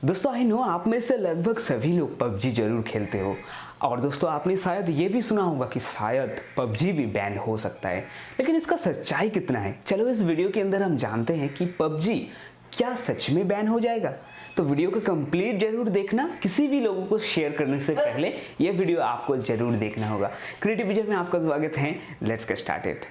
दोस्तों I know आप में से लगभग सभी लोग पबजी जरूर खेलते हो और दोस्तों आपने शायद ये भी सुना होगा कि शायद पबजी भी बैन हो सकता है। लेकिन इसका सच्चाई कितना है, चलो इस वीडियो के अंदर हम जानते हैं कि पबजी क्या सच में बैन हो जाएगा। तो वीडियो को कंप्लीट जरूर देखना, किसी भी लोगों को शेयर करने से पहले ये वीडियो आपको जरूर देखना होगा। क्रिएटिव विजय में आपका स्वागत है, लेट्स गेट स्टार्टेड।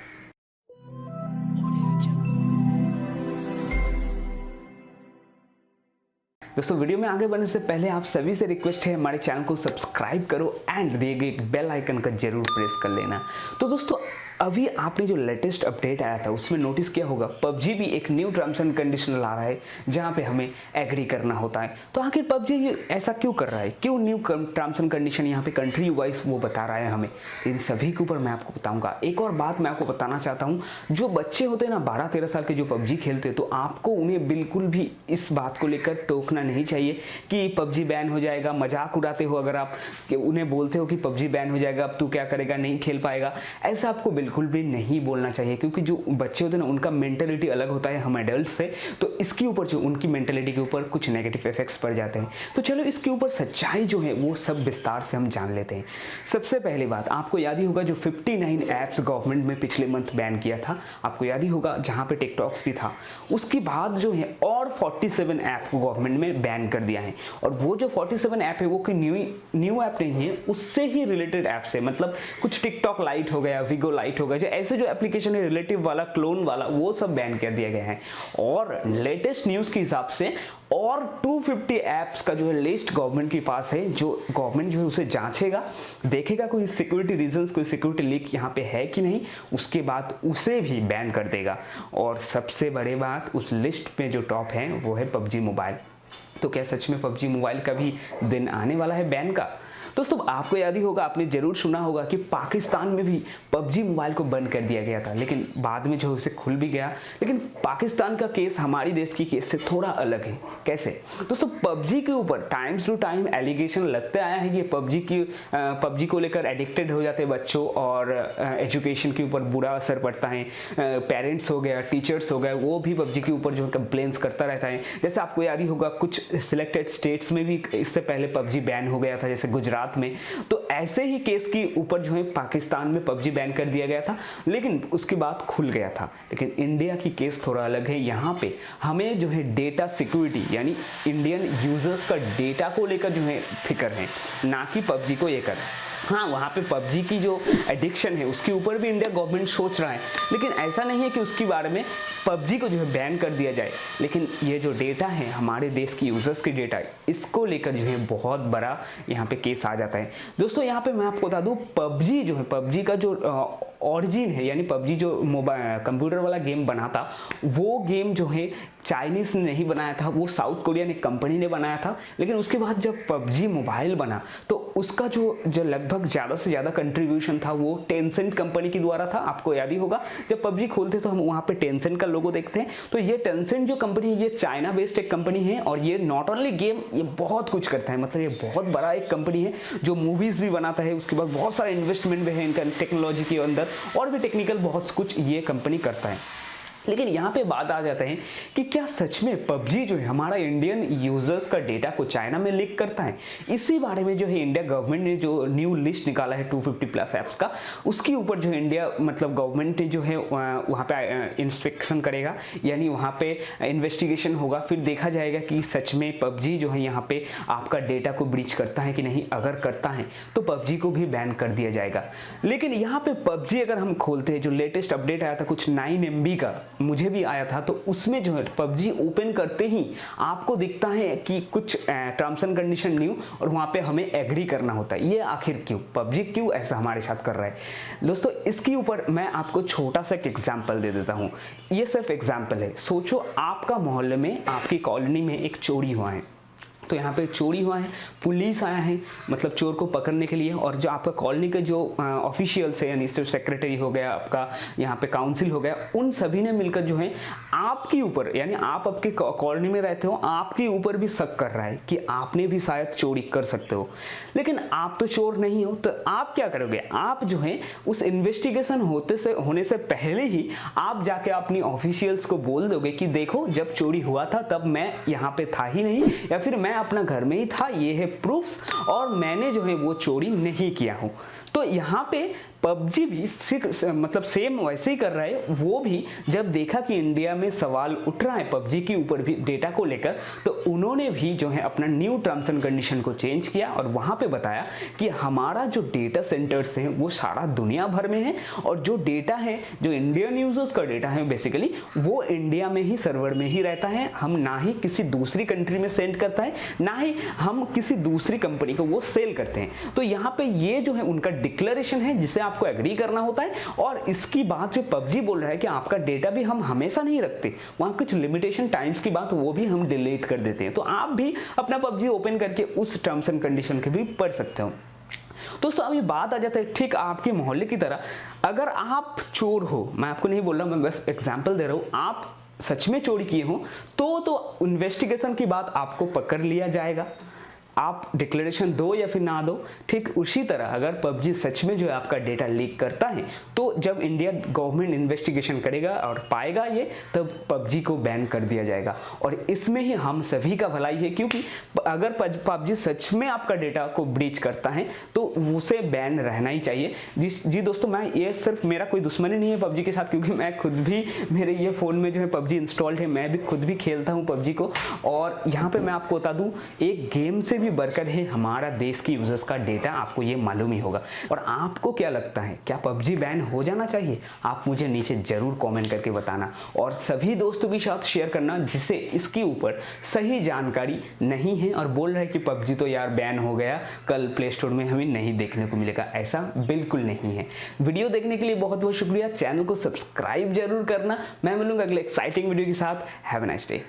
दोस्तों वीडियो में आगे बढ़ने से पहले आप सभी से रिक्वेस्ट है हमारे चैनल को सब्सक्राइब करो एंड दिए गए बेल आइकन का जरूर प्रेस कर लेना। तो दोस्तों अभी आपने जो लेटेस्ट अपडेट आया था उसमें नोटिस किया होगा, पबजी भी एक न्यू टर्म्स एंड कंडीशन ला रहा है जहां पे हमें एग्री करना होता है। तो आखिर पबजी ऐसा क्यों कर रहा है, क्यों न्यू टर्म्स एंड कंडीशन यहाँ पे कंट्री वाइज वो बता रहा है हमें, इन सभी के ऊपर मैं आपको बताऊंगा। एक और बात मैं आपको बताना चाहता हूँ, जो बच्चे होते हैं ना 12-13 साल के जो पबजी खेलते हैं, तो आपको उन्हें बिल्कुल भी इस बात को लेकर टोकना नहीं चाहिए कि पबजी बैन हो जाएगा। मजाक उड़ाते हो अगर आप कि उन्हें बोलते हो कि पबजी बैन हो जाएगा, अब तू क्या करेगा, नहीं खेल पाएगा, ऐसा आपको बिल्कुल भी नहीं बोलना चाहिए। क्योंकि जो बच्चे होते हैं ना उनका मेंटेलिटी अलग होता है हम एडल्ट से, तो इसके ऊपर जो उनकी मेंटेलिटी के ऊपर कुछ नेगेटिव इफेक्ट्स पड़ जाते हैं। तो चलो इसके ऊपर सच्चाई जो है वो सब विस्तार से हम जान लेते हैं। सबसे पहली बात, आपको याद ही होगा जो 59 ऐप्स गवर्नमेंट में पिछले मंथ बैन किया था, आपको याद ही होगा, जहां पे टिकटॉक्स भी था। उसके बाद जो है और 47 ऐप को गवर्नमेंट में बैन कर दिया है। और वो जो 47 ऐप है वो कोई न्यू ऐप नहीं है, उससे ही रिलेटेड ऐप्स है। मतलब कुछ टिकटॉक लाइट हो गया, विगो लाइट हो गया, जो ऐसे जो एप्लीकेशन है रिलेटिव वाला, क्लोन वाला, वो सब बैन कर दिया गया है। और लेटेस्ट न्यूज के हिसाब से और 250 ऐप्स का जो है लिस्ट गवर्नमेंट के पास है, जो गवर्नमेंट जो है उसे जांचेगा, देखेगा कोई सिक्योरिटी रीजंस, कोई सिक्योरिटी लीक यहाँ पे है कि नहीं, उसके बाद उसे भी बैन कर देगा। और सबसे बड़ी बात, उस लिस्ट में जो टॉप है वो है पबजी मोबाइल। तो क्या सच में पबजी मोबाइल का भी दिन आने वाला है बैन का? दोस्तों आपको याद ही होगा, आपने जरूर सुना होगा कि पाकिस्तान में भी पबजी मोबाइल को बंद कर दिया गया था, लेकिन बाद में जो उसे खुल भी गया। लेकिन पाकिस्तान का केस हमारी देश की केस से थोड़ा अलग है। कैसे? दोस्तों पबजी के ऊपर टाइम टू टाइम एलिगेशन लगते आया है कि पबजी को लेकर एडिक्टेड हो जाते बच्चों और एजुकेशन के ऊपर बुरा असर पड़ता है। पेरेंट्स हो गया, टीचर्स हो गए, वो भी पबजी के ऊपर जो है कंप्लेंट्स करता रहता है। जैसे आपको याद ही होगा कुछ सिलेक्टेड स्टेट्स में भी इससे पहले पबजी बैन हो गया था, जैसे गुजरात में। तो ऐसे ही केस के ऊपर जो है पाकिस्तान में पबजी बैन कर दिया गया था, लेकिन उसके बाद खुल गया था। लेकिन इंडिया की केस थोड़ा अलग है। यहाँ पे हमें जो है डेटा सिक्योरिटी यानी इंडियन यूजर्स का डेटा को लेकर जो है फिक्र है, ना कि पबजी को लेकर। हाँ, वहाँ पे पबजी की जो एडिक्शन है उसके ऊपर भी इंडिया गवर्नमेंट सोच रहा है, लेकिन ऐसा नहीं है कि उसके बारे में पबजी को जो है बैन कर दिया जाए। लेकिन ये जो डेटा है हमारे देश की यूजर्स की डेटा, इसको लेकर जो है बहुत बड़ा यहाँ पे केस आ जाता है। दोस्तों यहाँ पे मैं आपको बता दूँ, पबजी जो है, पबजी का जो ऑरिजिन है, यानी पबजी जो मोबाइल कंप्यूटर वाला गेम बना था, वो गेम जो है चाइनीज ने नहीं बनाया था, वो साउथ कोरियन एक कंपनी ने बनाया था। लेकिन उसके बाद जब पबजी मोबाइल बना तो उसका जो लगभग ज़्यादा से ज़्यादा कंट्रीब्यूशन था वो टेंसेंट कंपनी के द्वारा था। आपको याद ही होगा, जब पबजी खोलते तो हम वहाँ पे टेंसेंट का लोगो देखते हैं। तो ये टेंसेंट जो कंपनी है, ये चाइना बेस्ड एक कंपनी है और ये नॉट ओनली गेम, ये बहुत कुछ करता है। मतलब ये बहुत बड़ा एक कंपनी है जो मूवीज़ भी बनाता है, उसके बाद बहुत सारा इन्वेस्टमेंट भी है इनका टेक्नोलॉजी के अंदर, और भी टेक्निकल बहुत कुछ ये कंपनी करता है। लेकिन यहाँ पे बात आ जाते हैं कि क्या सच में पबजी जो है हमारा इंडियन यूजर्स का डेटा को चाइना में लीक करता है? इसी बारे में जो है इंडिया गवर्नमेंट ने जो न्यू लिस्ट निकाला है 250 प्लस ऐप्स का, उसके ऊपर जो है इंडिया मतलब गवर्नमेंट ने जो है वहाँ पे इंस्पेक्शन करेगा, यानी वहाँ पे इन्वेस्टिगेशन होगा। फिर देखा जाएगा कि सच में पबजी जो है यहाँ पे आपका डेटा को ब्रीच करता है कि नहीं। अगर करता है तो पबजी को भी बैन कर दिया जाएगा। लेकिन यहाँ पे पबजी अगर हम खोलते हैं, जो लेटेस्ट अपडेट आया था कुछ 9 MB का, मुझे भी आया था, तो उसमें जो है पबजी ओपन करते ही आपको दिखता है कि कुछ टर्म्स एंड कंडीशन न्यू, और वहां पे हमें एग्री करना होता है। ये आखिर क्यों, पबजी क्यों ऐसा हमारे साथ कर रहा है? दोस्तों इसके ऊपर मैं आपको छोटा सा एक एग्जांपल दे देता हूं। ये सिर्फ एग्जांपल है। सोचो आपका मोहल्ले में, आपकी कॉलोनी में एक चोरी हुआ है। तो यहाँ पे चोरी हुआ है, पुलिस आया है मतलब चोर को पकड़ने के लिए, और जो आपका कॉलोनी के जो ऑफिशियल्स है, यानी सेक्रेटरी हो गया, आपका यहाँ पे काउंसिल हो गया, उन सभी ने मिलकर जो है आपके ऊपर, यानी आप आपके कॉलोनी में रहते हो, आपके ऊपर भी शक कर रहा है कि आपने भी शायद चोरी कर सकते हो। लेकिन आप तो चोर नहीं हो, तो आप क्या करोगे? आप जो है उस इन्वेस्टिगेशन होने से पहले ही आप जाके अपनी ऑफिशियल्स को बोल दोगे कि देखो जब चोरी हुआ था तब मैं यहाँ पे था ही नहीं, या फिर मैं अपना घर में ही था, ये है प्रूफ्स, और मैंने जो है वो चोरी नहीं किया हूँ। तो यहाँ पे पबजी भी मतलब सेम वैसे ही कर रहा है। वो भी जब देखा कि इंडिया में सवाल उठ रहा है पबजी के ऊपर भी डेटा को लेकर, तो उन्होंने भी जो है अपना न्यू टर्म्स एंड कंडीशन को चेंज किया और वहाँ पे बताया कि हमारा जो डेटा सेंटर्स हैं वो सारा दुनिया भर में है, और जो डेटा है, जो इंडियन यूजर्स का डेटा है बेसिकली, वो इंडिया में ही सर्वर में ही रहता है। हम ना ही किसी दूसरी कंट्री में सेंड करता है, ना ही हम किसी दूसरी कंपनी को वो सेल करते हैं। तो यहाँ पे ये जो है उनका डिक्लेरेशन है जिसे आपको एग्री करना होता है। और इसकी बात जो पबजी बोल रहा है कि आपका डेटा भी हम हमेशा नहीं रखते, वहां कुछ लिमिटेशन टाइम्स की बात वो भी हम डिलीट कर देते हैं। तो आप भी अपना पबजी ओपन करके उस टर्म्स एंड कंडीशन के भी पढ़ सकते हो। दोस्तों अभी बात आ जाता है ठीक आपके मोहल्ले की तरह, अगर आप चोर हो, मैं आपको नहीं बोल रहा, मैं बस एग्जांपल दे रहा हूं, आप सच में चोरी किए हो तो इन्वेस्टिगेशन की बात आपको पकड़ लिया जाएगा। आप डिक्लेरेशन दो या फिर ना दो, ठीक उसी तरह अगर पबजी सच में जो है आपका डेटा लीक करता है, तो जब इंडिया गवर्नमेंट इन्वेस्टिगेशन करेगा और पाएगा ये, तब पबजी को बैन कर दिया जाएगा। और इसमें ही हम सभी का भलाई है, क्योंकि अगर पबजी सच में आपका डेटा को ब्रीच करता है तो उसे बैन रहना ही चाहिए। जी दोस्तों, मैं ये सिर्फ मेरा कोई दुश्मनी नहीं है पबजी के साथ, क्योंकि मैं खुद भी, मेरे ये फ़ोन में जो है पबजी इंस्टॉल्ड है, मैं भी खुद भी खेलता हूँ पबजी को। और यहाँ पर मैं आपको बता दूँ, एक गेम से बढ़कर है हमारा देश की यूजर्स का डेटा, आपको ये मालूम ही होगा। और आपको क्या लगता है, क्या पबजी बैन हो जाना चाहिए? आप मुझे नीचे जरूर कमेंट करके बताना, और सभी दोस्तों के साथ शेयर करना जिसे इसके ऊपर सही जानकारी नहीं है और बोल रहे हैं कि पबजी तो यार बैन हो गया, कल प्ले स्टोर में हमें नहीं देखने को मिलेगा। ऐसा बिल्कुल नहीं है। वीडियो देखने के लिए बहुत बहुत शुक्रिया। चैनल को सब्सक्राइब जरूर करना। मैं मिलूंगा अगले एक्साइटिंग वीडियो के साथ। Have a nice day.